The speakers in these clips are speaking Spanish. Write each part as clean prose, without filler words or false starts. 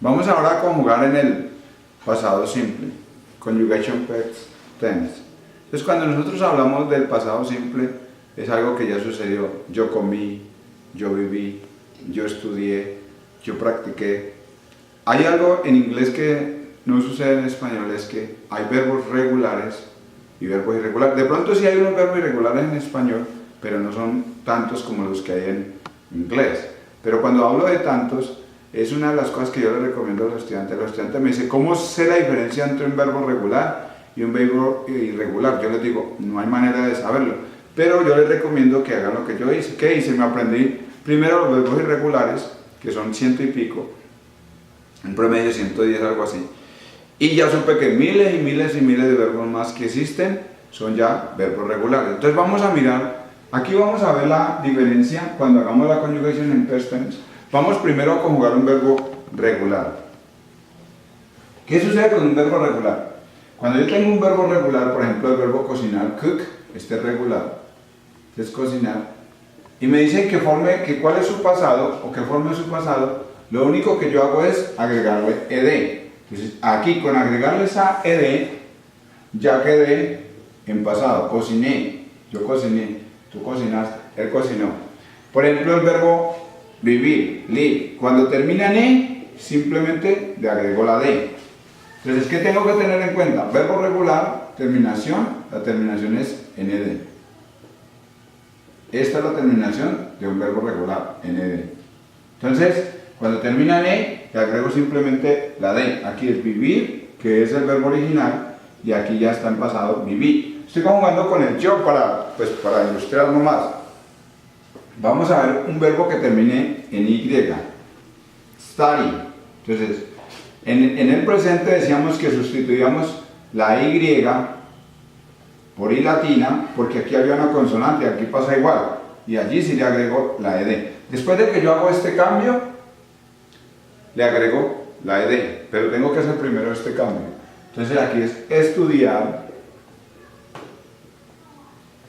Vamos ahora a conjugar en el pasado simple, conjugation past tense. Entonces cuando nosotros hablamos del pasado simple, es algo que ya sucedió. Yo comí, yo viví, yo estudié, yo practiqué. Hay algo en inglés que no sucede en español, es que hay verbos regulares y verbos irregulares. De pronto sí hay unos verbos irregulares en español, pero no son tantos como los que hay en inglés. Pero cuando hablo de tantos, es una de las cosas que yo les recomiendo a los estudiantes. Los estudiantes me dicen, ¿cómo sé la diferencia entre un verbo regular y un verbo irregular? Yo les digo, no hay manera de saberlo. Pero yo les recomiendo que hagan lo que yo hice. ¿Qué hice? Me aprendí primero los verbos irregulares, que son 100 y pico, en promedio 110, algo así. Y ya supe que miles y miles y miles de verbos más que existen son ya verbos regulares. Entonces vamos a mirar, aquí vamos a ver la diferencia cuando hagamos la conjugación en past tense. Vamos primero a conjugar un verbo regular. ¿Qué sucede con un verbo regular? Cuando yo tengo un verbo regular, por ejemplo el verbo cocinar, cook, este es regular, este es cocinar, y me dicen que cuál es su pasado o que forme su pasado, lo único que yo hago es agregarle ed. Entonces aquí con agregarle esa ed ya quedé en pasado. Cociné, yo cociné, tú cocinaste, él cocinó. Por ejemplo el verbo vivir, live, cuando termina en e, simplemente le agrego la d. Entonces, ¿qué tengo que tener en cuenta? Verbo regular, terminación, la terminación es nd. Esta es la terminación de un verbo regular, nd. Entonces, cuando termina en e, le agrego simplemente la d. Aquí es vivir, que es el verbo original, y aquí ya está en pasado, viví. Estoy conjugando con el yo para ilustrarlo más. Vamos a ver un verbo que termine en y, study. Entonces, en el presente decíamos que sustituíamos la y por i latina, porque aquí había una consonante, aquí pasa igual, y allí sí le agrego la ed. Después de que yo hago este cambio, le agrego la ed, pero tengo que hacer primero este cambio. Entonces aquí es estudiar,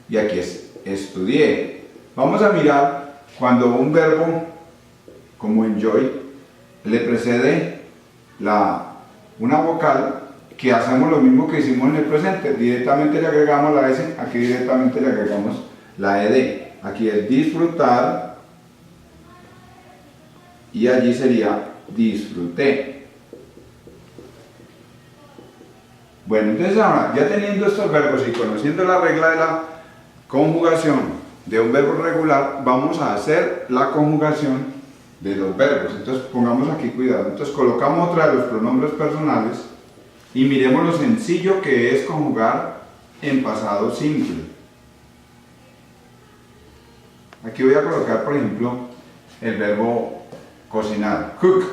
y aquí es estudié. Vamos a mirar cuando un verbo como enjoy le precede una vocal, que hacemos lo mismo que hicimos en el presente. Directamente le agregamos la S, aquí directamente le agregamos la ed. Aquí es disfrutar y allí sería disfruté. Bueno, entonces ahora, ya teniendo estos verbos y conociendo la regla de la conjugación de un verbo regular, vamos a hacer la conjugación de los verbos. Entonces pongamos aquí cuidado. Entonces colocamos otra de los pronombres personales y miremos lo sencillo que es conjugar en pasado simple. Aquí voy a colocar, por ejemplo, el verbo cocinar, cook.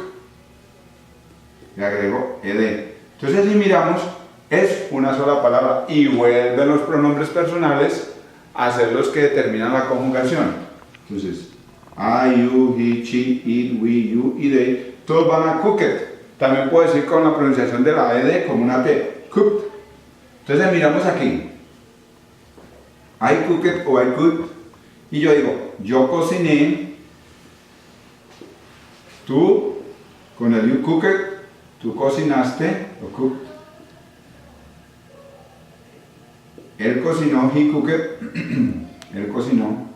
Le agrego ed. Entonces si miramos, es una sola palabra y vuelven los pronombres personales a ser los que determinan la conjugación. Entonces, I, you, he, she, it, we, you y they, todos van a cooked. También puedo decir con la pronunciación de la ed como una t, cooked. Entonces miramos aquí, I cooked o I cooked, y yo digo, yo cociné, tú, con el you cooked, tú cocinaste, o cooked. Él cocinó, he cooked, él cocinó.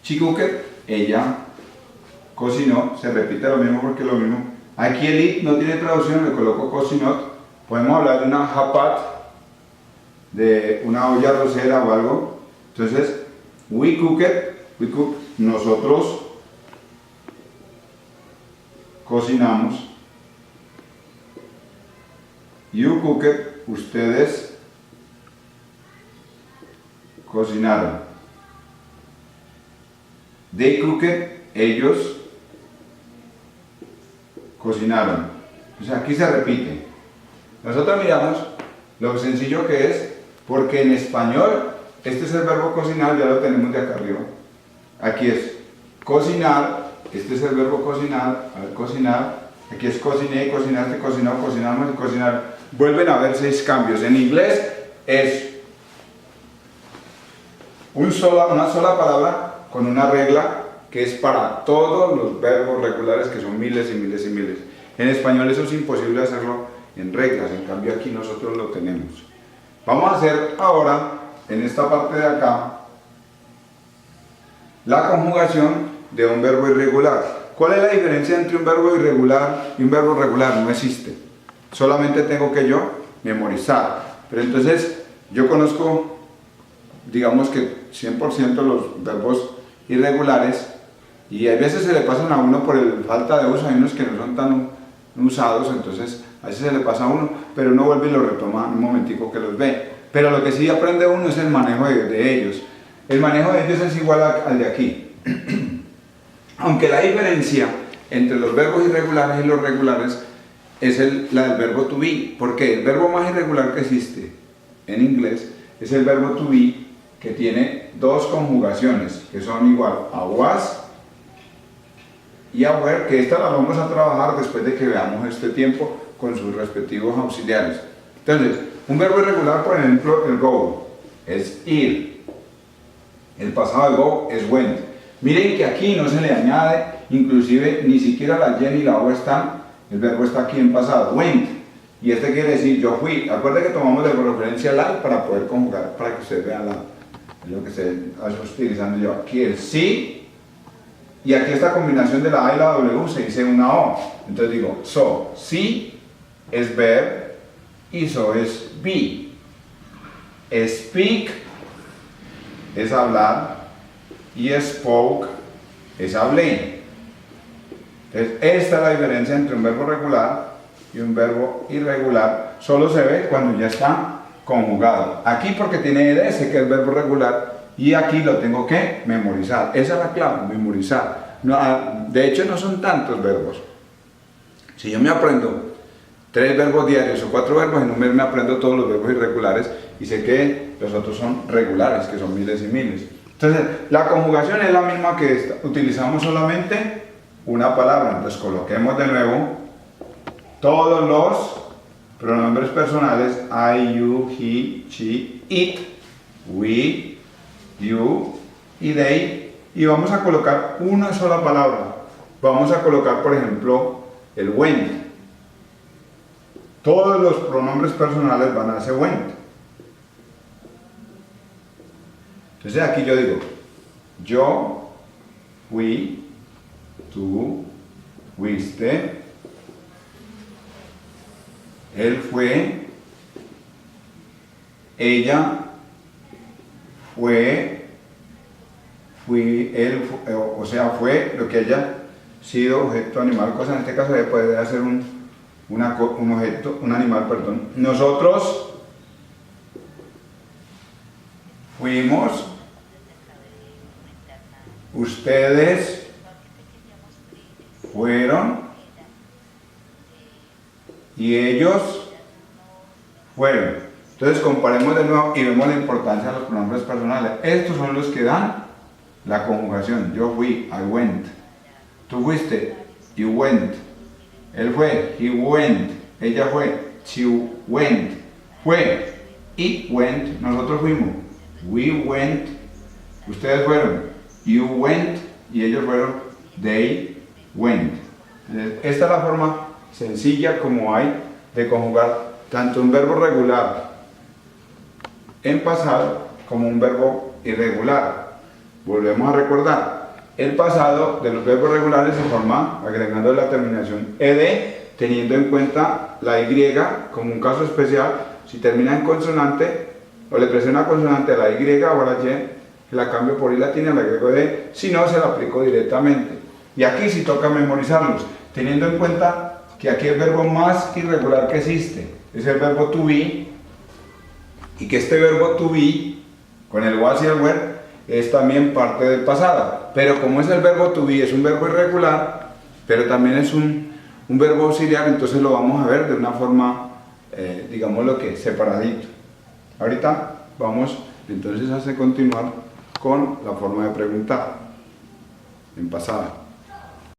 She cooked, ella cocinó, se repite lo mismo porque es lo mismo. Aquí el it no tiene traducción, le coloco cocinot. Podemos hablar de una hapat, de una olla arrocera o algo. Entonces, we cooked, nosotros cocinamos. You cooked, ustedes cocinaron. They cooked, ellos cocinaron. Entonces aquí se repite. Nosotros miramos lo sencillo que es, porque en español este es el verbo cocinar, ya lo tenemos de acá arriba. Aquí es cocinar, este es el verbo cocinar, a ver, cocinar. Aquí es cociné, cocinaste, cocinó, cocinamos y cocinar. Vuelven a haber 6 cambios. En inglés es una sola palabra con una regla que es para todos los verbos regulares, que son miles y miles y miles. En español eso es imposible hacerlo en reglas, en cambio aquí nosotros lo tenemos. Vamos a hacer ahora, en esta parte de acá, la conjugación de un verbo irregular. ¿Cuál es la diferencia entre un verbo irregular y un verbo regular? No existe. Solamente tengo que yo memorizar. Pero entonces yo conozco, digamos que 100% los verbos irregulares, y a veces se le pasan a uno por falta de uso. Hay unos que no son tan usados, entonces a veces se le pasa a uno, pero uno vuelve y lo retoma un momentico que los ve. Pero lo que sí aprende uno es el manejo de ellos. El manejo de ellos es igual al de aquí. Aunque la diferencia entre los verbos irregulares y los regulares es la del verbo to be. Porque el verbo más irregular que existe en inglés es el verbo to be, que tiene dos conjugaciones, que son igual a was y a were, que esta la vamos a trabajar después de que veamos este tiempo con sus respectivos auxiliares. Entonces, un verbo irregular, por ejemplo, el go, es ir. El pasado de go es went. Miren que aquí no se le añade, inclusive ni siquiera la y ni la o están, el verbo está aquí en pasado, went. Y este quiere decir yo fui. Acuérdense que tomamos de referencia la para poder conjugar, para que ustedes vean lo que estoy utilizando yo. Aquí el sí. Y aquí esta combinación de la A y la W se dice una O. Entonces digo, so, sí es ver y so es be. Speak es hablar y spoke es hablé. Entonces esta es la diferencia entre un verbo regular y un verbo irregular. Solo se ve cuando ya está conjugado. Aquí porque tiene ed, sé que es verbo regular. Y aquí lo tengo que memorizar. Esa es la clave, memorizar. No, de hecho no son tantos verbos. Si yo me aprendo 3 verbos diarios o 4 verbos, en un mes me aprendo todos los verbos irregulares y sé que los otros son regulares, que son miles y miles. Entonces, la conjugación es la misma que utilizamos solamente una palabra. Entonces, coloquemos de nuevo todos los pronombres personales: I, you, he, she, it, we, you y they, y vamos a colocar una sola palabra. Vamos a colocar, por ejemplo, el went. Todos los pronombres personales van a ser went. Entonces aquí yo digo, yo fui, tú fuiste, él fue, ella fue, él, o sea, fue lo que haya sido objeto, animal, cosa. En este caso puede hacer un objeto, un animal, perdón. Nosotros fuimos, ustedes fueron y ellos fueron. Entonces comparemos de nuevo y vemos la importancia de los pronombres personales. Estos son los que dan la conjugación. Yo fui, I went. Tú fuiste, you went. Él fue, he went. Ella fue, she went. Fue, it went. Nosotros fuimos, we went. Ustedes fueron, you went. Y ellos fueron, they went. Esta es la forma sencilla como hay de conjugar tanto un verbo regular en pasado como un verbo irregular. Volvemos a recordar, el pasado de los verbos regulares se forma agregando la terminación ed, teniendo en cuenta la y como un caso especial. Si termina en consonante o le presiona una consonante a la y o a la y, la cambio por i latina, la agrego ed, si no se la aplico directamente. Y aquí sí toca memorizarlos, teniendo en cuenta que aquí el verbo más irregular que existe es el verbo to be, y que este verbo to be con el was y el were es también parte del pasado. Pero como es el verbo to be, es un verbo irregular, pero también es un verbo auxiliar, entonces lo vamos a ver de una forma, digamos lo que separadito. Ahorita vamos entonces a continuar con la forma de preguntar en pasado.